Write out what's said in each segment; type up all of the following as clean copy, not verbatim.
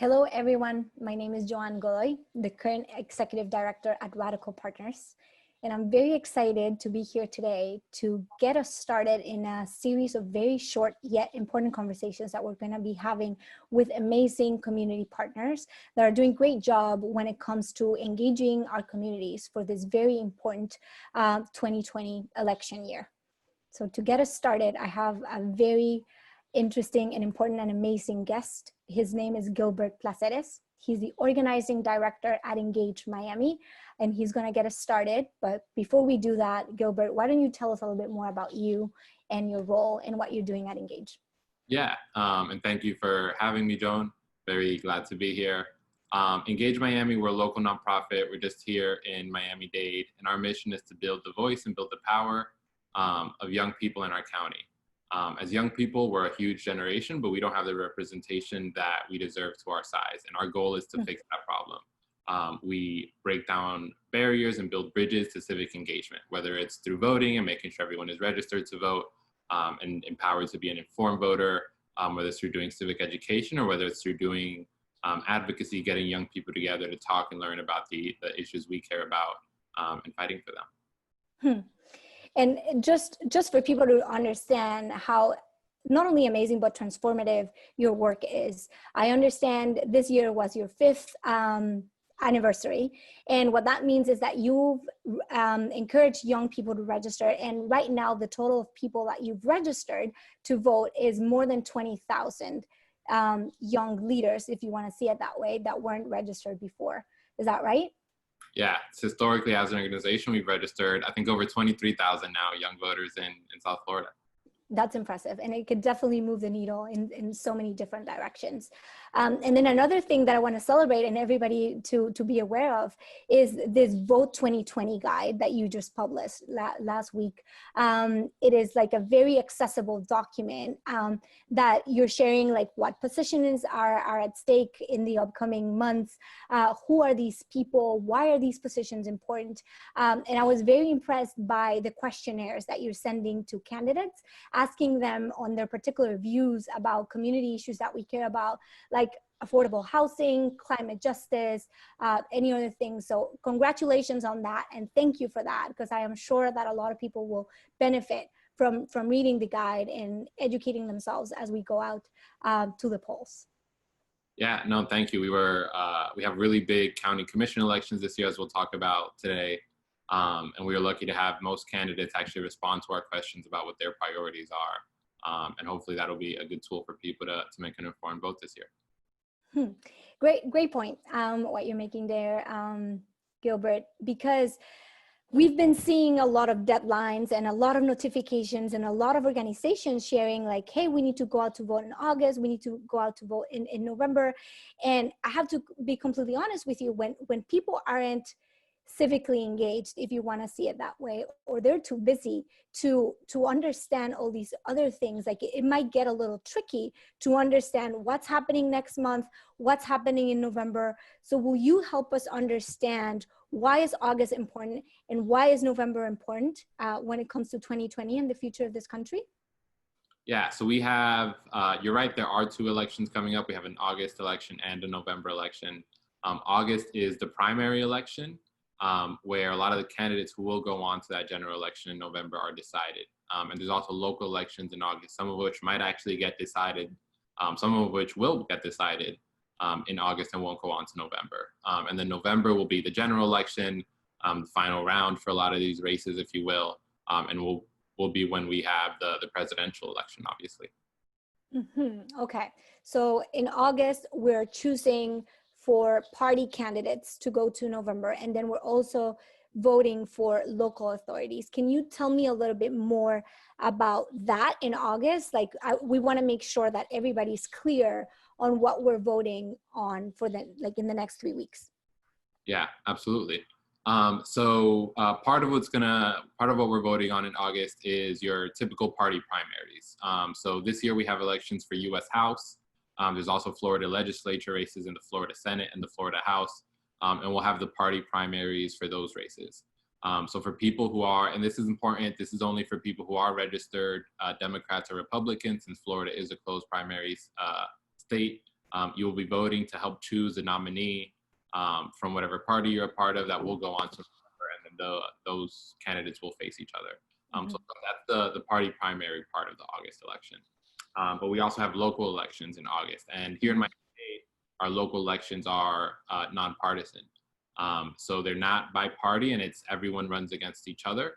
Hello, everyone. My name is Joanne Godoy, the current Executive Director at Radical Partners. And I'm very excited to be here today to get us started in a series of very short yet important conversations that we're going to be having with amazing community partners that are doing a great job when it comes to engaging our communities for this very important 2020 election year. So to get us started, I have a very interesting and important and amazing guest. His name is Gilbert Placeres. He's the organizing director at Engage Miami, and he's going to get us started. But before we do that, Gilbert, why don't you tell us a little bit more about you and your role and what you're doing at Engage? Yeah, and thank you for having me, Joan. Very glad to be here. Engage Miami, we're a local nonprofit. We're just here in Miami-Dade, and our mission is to build the voice and build the power of young people in our county. As young people, we're a huge generation, but we don't have the representation that we deserve to our size. And our goal is to fix that problem. We break down barriers and build bridges to civic engagement, whether it's through voting and making sure everyone is registered to vote and empowered to be an informed voter, whether it's through doing civic education or whether it's through doing advocacy, getting young people together to talk and learn about the issues we care about and fighting for them. And just for people to understand how not only amazing, but transformative your work is. I understand this year was your 5th anniversary. And what that means is that you've encouraged young people to register. And right now, the total of people that you've registered to vote is more than 20,000 young leaders, if you want to see it that way, that weren't registered before. Is that right? Yeah, historically as an organization, we've registered, I think, over 23,000 now young voters in South Florida. That's impressive. And it could definitely move the needle in so many different directions. And then another thing that I want to celebrate and everybody to be aware of is this Vote 2020 guide that you just published last week. It is like a very accessible document that you're sharing, like what positions are at stake in the upcoming months, who are these people, why are these positions important? And I was very impressed by the questionnaires that you're sending to candidates, asking them on their particular views about community issues that we care about, like affordable housing, climate justice, any other things. So congratulations on that. And thank you for that, because I am sure that a lot of people will benefit from reading the guide and educating themselves as we go out to the polls. Yeah, no, thank you. We have really big county commission elections this year, as we'll talk about today. And we were lucky to have most candidates actually respond to our questions about what their priorities are. And hopefully that'll be a good tool for people to make an informed vote this year. Great point, what you're making there, Gilbert, because we've been seeing a lot of deadlines and a lot of notifications and a lot of organizations sharing like, hey, we need to go out to vote in August, we need to go out to vote in November. And I have to be completely honest with you, when people aren't civically engaged, if you want to see it that way, or they're too busy to understand all these other things, like it might get a little tricky to understand what's happening next month, what's happening in November. So will you help us understand why is August important and why is November important when it comes to 2020 and the future of this country? Yeah, so we have, you're right, there are 2 elections coming up. We have an August election and a November election. August is the primary election, where a lot of the candidates who will go on to that general election in November are decided. And there's also local elections in August, some of which might actually get decided, some of which will get decided in August and won't go on to November. And then November will be the general election, the final round for a lot of these races, if you will, and will be when we have the presidential election, obviously. Okay, so in August, we're choosing for party candidates to go to November, and then we're also voting for local authorities. Can you tell me a little bit more about that in August? Like, we want to make sure that everybody's clear on what we're voting on for in the next 3 weeks. Yeah, absolutely. So part of what we're voting on in August is your typical party primaries. So this year we have elections for U.S. House. There's also Florida legislature races in the Florida Senate and the Florida House. And we'll have the party primaries for those races. So for people who are, and this is important, this is only for people who are registered Democrats or Republicans, since Florida is a closed primaries state. You will be voting to help choose a nominee from whatever party you're a part of that will go on to November, and then those candidates will face each other. So that's the party primary part of the August election. But we also have local elections in August. And here in Miami Dade, our local elections are nonpartisan. So they're not by party, and it's everyone runs against each other.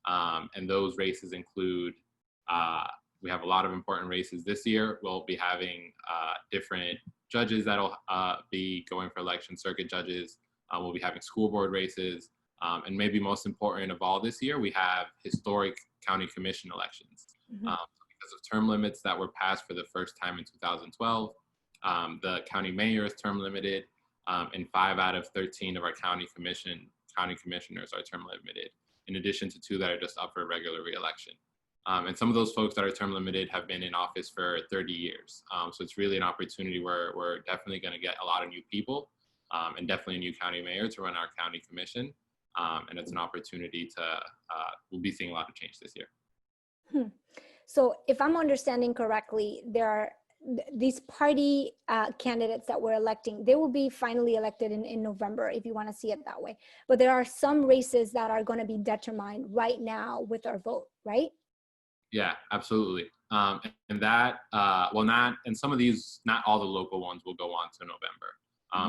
And those races include, we have a lot of important races this year. We'll be having different judges that'll be going for election, circuit judges. We'll be having school board races. And maybe most important of all this year, we have historic county commission elections. Because of term limits that were passed for the first time in 2012, the county mayor is term limited, and 5 out of 13 of our county commissioners are term limited, in addition to 2 that are just up for regular re-election. And some of those folks that are term limited have been in office for 30 years. So it's really an opportunity where we're definitely going to get a lot of new people, and definitely a new county mayor to run our county commission. And it's an opportunity to, we'll be seeing a lot of change this year. So if I'm understanding correctly, there are these party candidates that we're electing. They will be finally elected in November, if you want to see it that way. But there are some races that are going to be determined right now with our vote, right? Yeah, absolutely. And that, and some of these, not all the local ones will go on to November.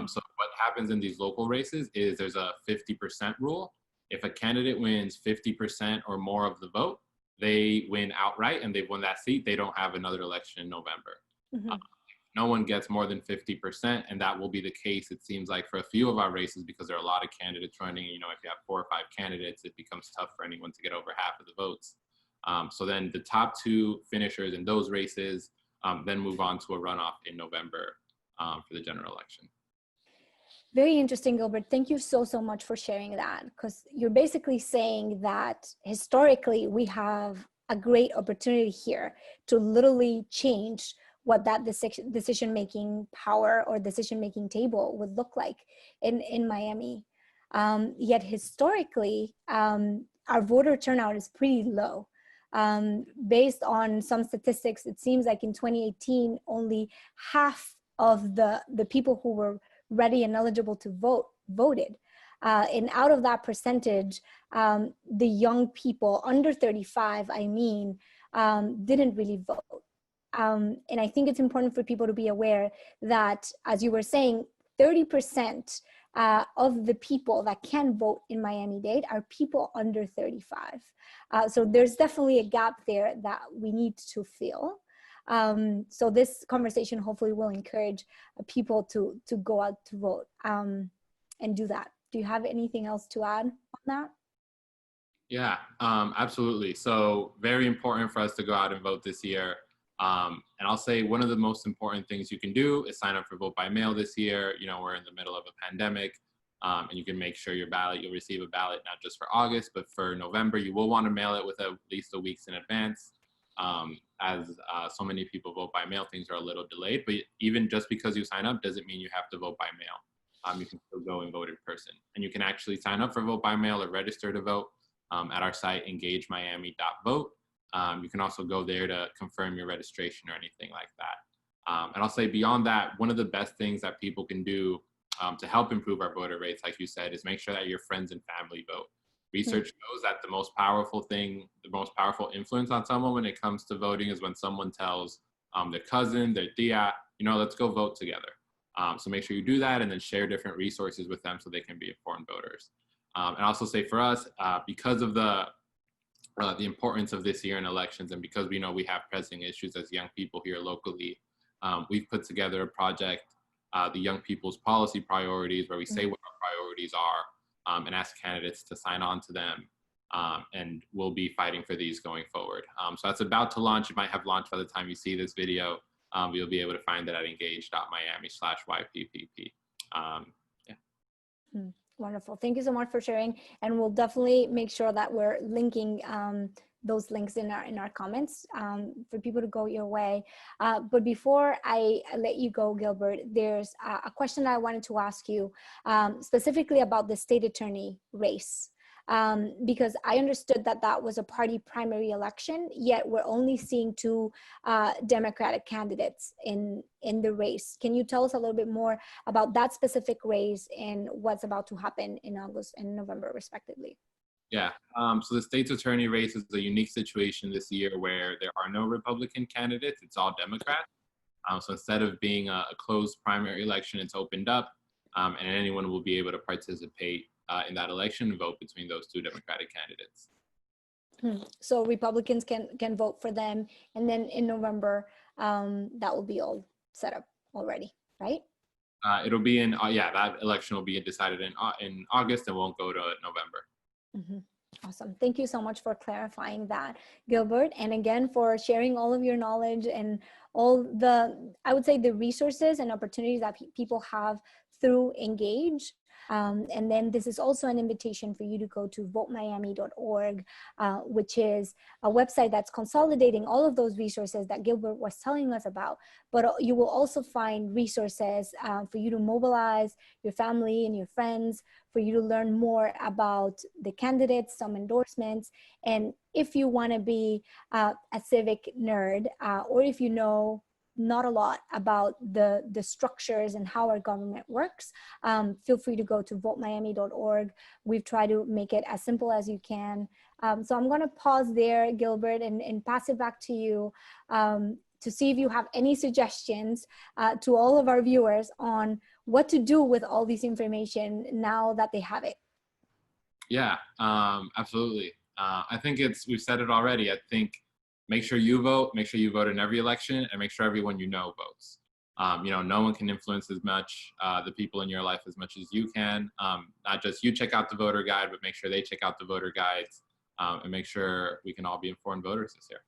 So what happens in these local races is there's a 50% rule. If a candidate wins 50% or more of the vote, they win outright and they've won that seat. They don't have another election in November. No one gets more than 50%, and that will be the case, it seems like, for a few of our races, because there are a lot of candidates running. You know, if you have 4 or 5 candidates, it becomes tough for anyone to get over half of the votes. So then the top 2 finishers in those races then move on to a runoff in November for the general election. Very interesting, Gilbert. Thank you so much for sharing that, because you're basically saying that historically we have a great opportunity here to literally change what that decision-making power or decision-making table would look like in Miami. Yet historically, our voter turnout is pretty low. Based on some statistics, it seems like in 2018, only half of the people who were ready and eligible to vote voted. And out of that percentage, the young people under 35, didn't really vote. And I think it's important for people to be aware that, as you were saying, 30% of the people that can vote in Miami-Dade are people under 35. So there's definitely a gap there that we need to fill. So this conversation hopefully will encourage people to go out to vote and do that. Do you have anything else to add on that? Yeah, absolutely. So very important for us to go out and vote this year. And I'll say one of the most important things you can do is sign up for vote by mail this year. You know, we're in the middle of a pandemic, and you can make sure you'll receive a ballot not just for August, but for November. You will want to mail it with at least a week in advance. As so many people vote by mail, things are a little delayed, but even just because you sign up doesn't mean you have to vote by mail. You can still go and vote in person, and you can actually sign up for vote by mail or register to vote at our site, engagemiami.vote. You can also go there to confirm your registration or anything like that. And I'll say beyond that, one of the best things that people can do to help improve our voter rates, like you said, is make sure that your friends and family vote. Research shows that the most powerful influence on someone when it comes to voting is when someone tells their cousin, their tia, you know, let's go vote together. So make sure you do that and then share different resources with them so they can be informed voters. And also say for us, because of the importance of this year in elections, and because we know we have pressing issues as young people here locally, we've put together a project, the Young People's Policy Priorities, where we say what our priorities are and ask candidates to sign on to them. And we'll be fighting for these going forward. So that's about to launch. It might have launched by the time you see this video. You'll be able to find it at engage.miami/YPPP. Wonderful. Thank you so much for sharing. And we'll definitely make sure that we're linking those links in our comments for people to go your way. But before I let you go, Gilbert, there's a question that I wanted to ask you specifically about the state attorney race. because I understood that that was a party primary election, yet we're only seeing two Democratic candidates in the race. Can you tell us a little bit more about that specific race and what's about to happen in August and November, respectively? Yeah, so the state's attorney race is a unique situation this year where there are no Republican candidates, it's all Democrats. So instead of being a closed primary election, it's opened up, and anyone will be able to participate in that election and vote between those two Democratic candidates. So Republicans can vote for them, and then in November, that will be all set up already, right? It'll be in, yeah, that election will be decided in August and won't go to November. Mm-hmm. Awesome. Thank you so much for clarifying that, Gilbert. And again, for sharing all of your knowledge and all the, I would say, the resources and opportunities that people have through Engage. And then this is also an invitation for you to go to votemiami.org, which is a website that's consolidating all of those resources that Gilbert was telling us about. But you will also find resources for you to mobilize your family and your friends, for you to learn more about the candidates, some endorsements. And if you want to be a civic nerd, or if you know not a lot about the structures and how our government works, feel free to go to votemiami.org. We've tried to make it as simple as you can. So I'm going to pause there, Gilbert, and pass it back to you to see if you have any suggestions to all of our viewers on what to do with all this information now that they have it. Yeah, absolutely. I think we've said it already. I think make sure you vote in every election, and make sure everyone you know votes. No one can influence as much the people in your life as much as you can. Not just you check out the voter guide, but make sure they check out the voter guides, and make sure we can all be informed voters this year.